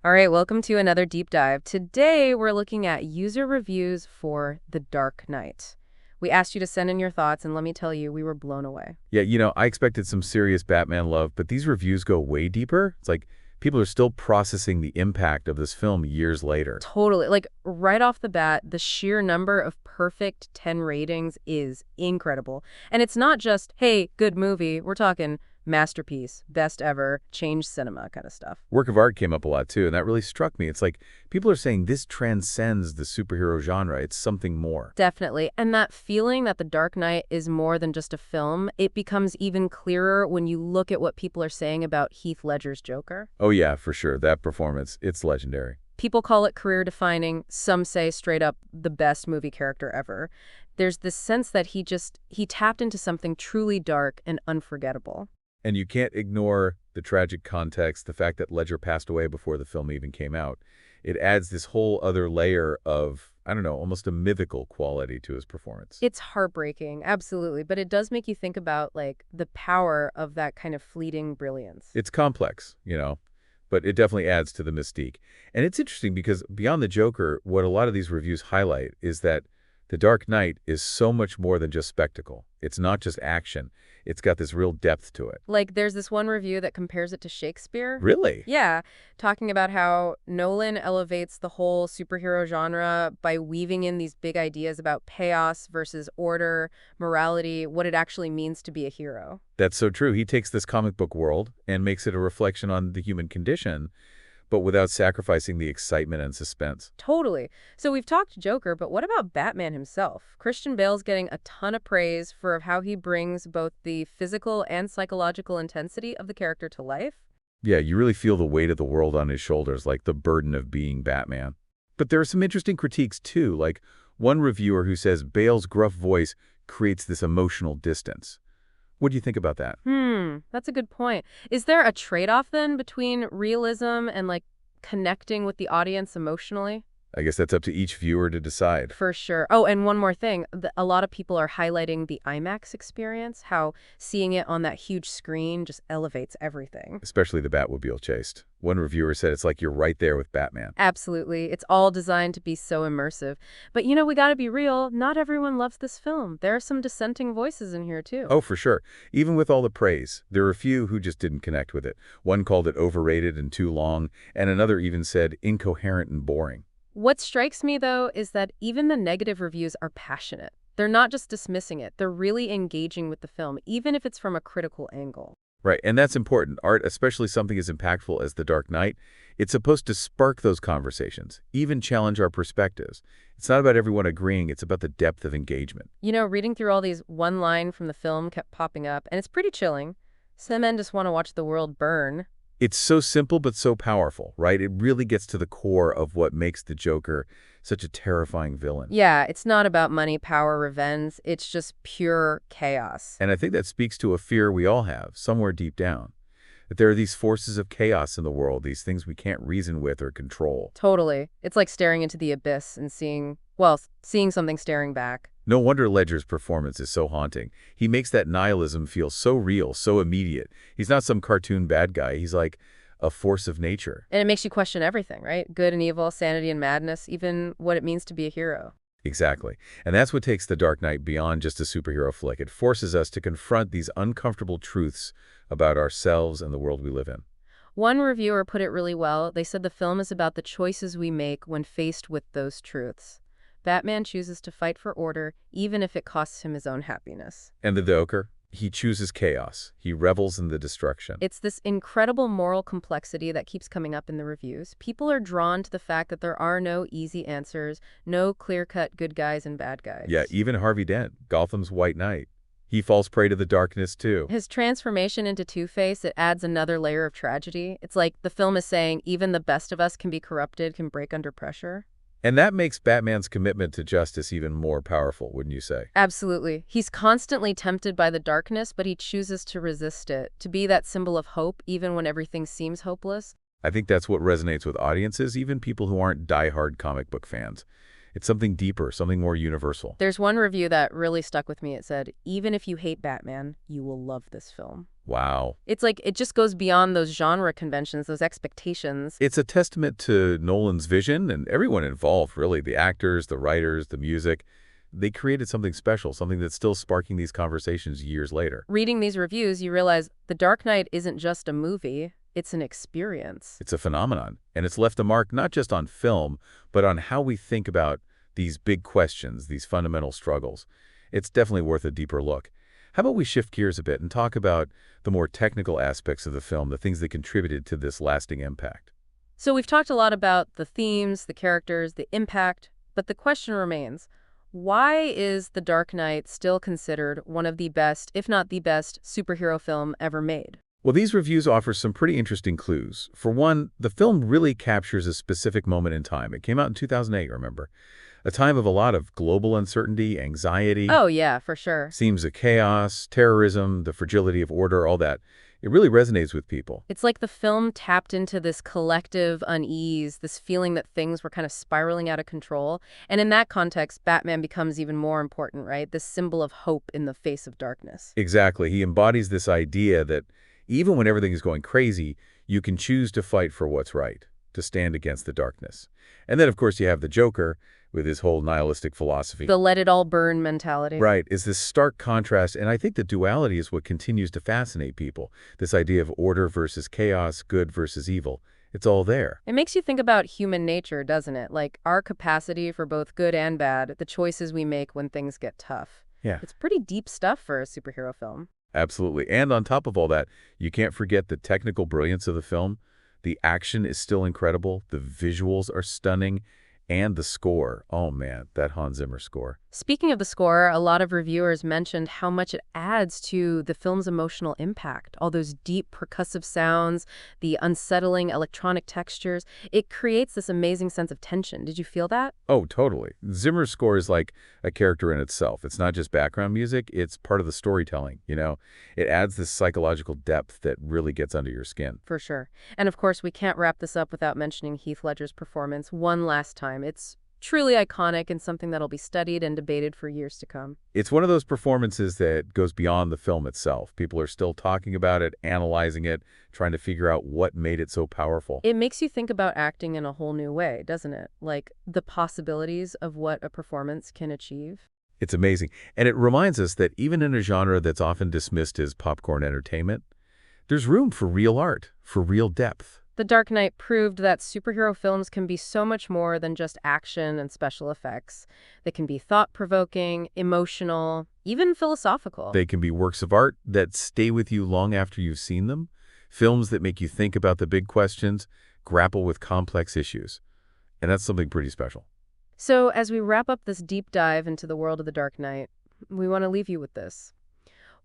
All right, welcome to another deep dive. Today, we're looking at user reviews for The Dark Knight. We asked you to send in your thoughts, and let me tell you, we were blown away. Yeah, I expected some serious Batman love, but these reviews go way deeper. It's like people are still processing the impact of this film years later. Totally. Like, right off the bat, the sheer number of perfect 10 ratings is incredible. And it's not just, hey, good movie. We're talking masterpiece, best ever, changed cinema kind of stuff. Work of art came up a lot too, and that really struck me. It's like people are saying this transcends the superhero genre. It's something more. Definitely. And that feeling that The Dark Knight is more than just a film, it becomes even clearer when you look at what people are saying about Heath Ledger's Joker. Oh yeah, for sure. That performance, it's legendary. People call it career-defining. Some say straight up the best movie character ever. There's this sense that he tapped into something truly dark and unforgettable. And you can't ignore the tragic context, the fact that Ledger passed away before the film even came out. It adds this whole other layer of, I don't know, almost a mythical quality to his performance. It's heartbreaking, absolutely, but it does make you think about, like, the power of that kind of fleeting brilliance. It's complex, but it definitely adds to the mystique. And it's interesting because beyond the Joker, what a lot of these reviews highlight is that The Dark Knight is so much more than just spectacle. It's not just action. It's got this real depth to it. Like, there's this one review that compares it to Shakespeare. Really? Yeah, talking about how Nolan elevates the whole superhero genre by weaving in these big ideas about chaos versus order, morality, what it actually means to be a hero. That's so true. He takes this comic book world and makes it a reflection on the human condition, but without sacrificing the excitement and suspense. Totally. So we've talked Joker, but what about Batman himself? Christian Bale's getting a ton of praise for how he brings both the physical and psychological intensity of the character to life. Yeah, you really feel the weight of the world on his shoulders, like the burden of being Batman. But there are some interesting critiques, too, like one reviewer who says Bale's gruff voice creates this emotional distance. What do you think about that? That's a good point. Is there a trade-off then between realism and like connecting with the audience emotionally? I guess that's up to each viewer to decide. For sure. Oh, and one more thing. A lot of people are highlighting the IMAX experience, how seeing it on that huge screen just elevates everything. Especially the Batmobile chase. One reviewer said it's like you're right there with Batman. Absolutely. It's all designed to be so immersive. But we got to be real. Not everyone loves this film. There are some dissenting voices in here, too. Oh, for sure. Even with all the praise, there are a few who just didn't connect with it. One called it overrated and too long, and another even said incoherent and boring. What strikes me, though, is that even the negative reviews are passionate. They're not just dismissing it. They're really engaging with the film, even if it's from a critical angle. Right, and that's important. Art, especially something as impactful as The Dark Knight, it's supposed to spark those conversations, even challenge our perspectives. It's not about everyone agreeing, it's about the depth of engagement. Reading through all these, one line from the film kept popping up, and it's pretty chilling. Some men just want to watch the world burn. It's so simple but so powerful, right? It really gets to the core of what makes the Joker such a terrifying villain. Yeah, it's not about money, power, revenge. It's just pure chaos. And I think that speaks to a fear we all have, somewhere deep down. That there are these forces of chaos in the world, these things we can't reason with or control. Totally. It's like staring into the abyss and seeing something staring back. No wonder Ledger's performance is so haunting. He makes that nihilism feel so real, so immediate. He's not some cartoon bad guy. He's like a force of nature. And it makes you question everything, right? Good and evil, sanity and madness, even what it means to be a hero. Exactly. And that's what takes The Dark Knight beyond just a superhero flick. It forces us to confront these uncomfortable truths about ourselves and the world we live in. One reviewer put it really well. They said the film is about the choices we make when faced with those truths. Batman chooses to fight for order, even if it costs him his own happiness. And the Joker? He chooses chaos. He revels in the destruction. It's this incredible moral complexity that keeps coming up in the reviews. People are drawn to the fact that there are no easy answers, no clear-cut good guys and bad guys. Yeah, even Harvey Dent, Gotham's White Knight. He falls prey to the darkness, too. His transformation into Two-Face, it adds another layer of tragedy. It's like the film is saying even the best of us can be corrupted, can break under pressure. And that makes Batman's commitment to justice even more powerful, wouldn't you say? Absolutely. He's constantly tempted by the darkness, but he chooses to resist it, to be that symbol of hope even when everything seems hopeless. I think that's what resonates with audiences, even people who aren't die-hard comic book fans. It's something deeper, something more universal. There's one review that really stuck with me. It said, even if you hate Batman, you will love this film. Wow. It's like it just goes beyond those genre conventions, those expectations. It's a testament to Nolan's vision and everyone involved, really, the actors, the writers, the music. They created something special, something that's still sparking these conversations years later. Reading these reviews, you realize The Dark Knight isn't just a movie, it's an experience. It's a phenomenon, and it's left a mark not just on film, but on how we think about these big questions, these fundamental struggles. It's definitely worth a deeper look. How about we shift gears a bit and talk about the more technical aspects of the film, the things that contributed to this lasting impact? So we've talked a lot about the themes, the characters, the impact, but the question remains, why is The Dark Knight still considered one of the best, if not the best, superhero film ever made? Well, these reviews offer some pretty interesting clues. For one, the film really captures a specific moment in time. It came out in 2008, remember? A time of a lot of global uncertainty, anxiety. Oh, yeah, for sure. Seems of chaos, terrorism, the fragility of order, all that. It really resonates with people. It's like the film tapped into this collective unease, this feeling that things were kind of spiraling out of control. And in that context, Batman becomes even more important, right? This symbol of hope in the face of darkness. Exactly. He embodies this idea that even when everything is going crazy, you can choose to fight for what's right, to stand against the darkness. And then, of course, you have the Joker with his whole nihilistic philosophy. The let it all burn mentality. Right, is this stark contrast, and I think the duality is what continues to fascinate people. This idea of order versus chaos, good versus evil. It's all there. It makes you think about human nature, doesn't it? Like our capacity for both good and bad, the choices we make when things get tough. Yeah, It's pretty deep stuff for a superhero film. absolutely. And on top of all that, you can't forget the technical brilliance of the film. The action is still incredible. The visuals are stunning. And the score. Oh, man, that Hans Zimmer score. Speaking of the score, a lot of reviewers mentioned how much it adds to the film's emotional impact. All those deep percussive sounds, the unsettling electronic textures. It creates this amazing sense of tension. Did you feel that? Oh, totally. Zimmer's score is like a character in itself. It's not just background music. It's part of the storytelling, you know? It adds this psychological depth that really gets under your skin. For sure. And of course, we can't wrap this up without mentioning Heath Ledger's performance one last time. It's truly iconic and something that'll be studied and debated for years to come. It's one of those performances that goes beyond the film itself. People are still talking about it, analyzing it, trying to figure out what made it so powerful. It makes you think about acting in a whole new way, doesn't it? Like the possibilities of what a performance can achieve. It's amazing. And it reminds us that even in a genre that's often dismissed as popcorn entertainment, there's room for real art, for real depth. The Dark Knight proved that superhero films can be so much more than just action and special effects. They can be thought-provoking, emotional, even philosophical. They can be works of art that stay with you long after you've seen them, films that make you think about the big questions, grapple with complex issues. And that's something pretty special. So as we wrap up this deep dive into the world of The Dark Knight, we want to leave you with this.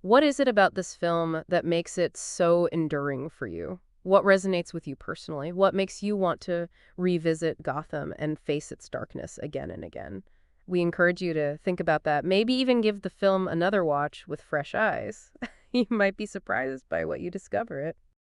What is it about this film that makes it so enduring for you? What resonates with you personally? What makes you want to revisit Gotham and face its darkness again and again? We encourage you to think about that. Maybe even give the film another watch with fresh eyes. You might be surprised by what you discover it.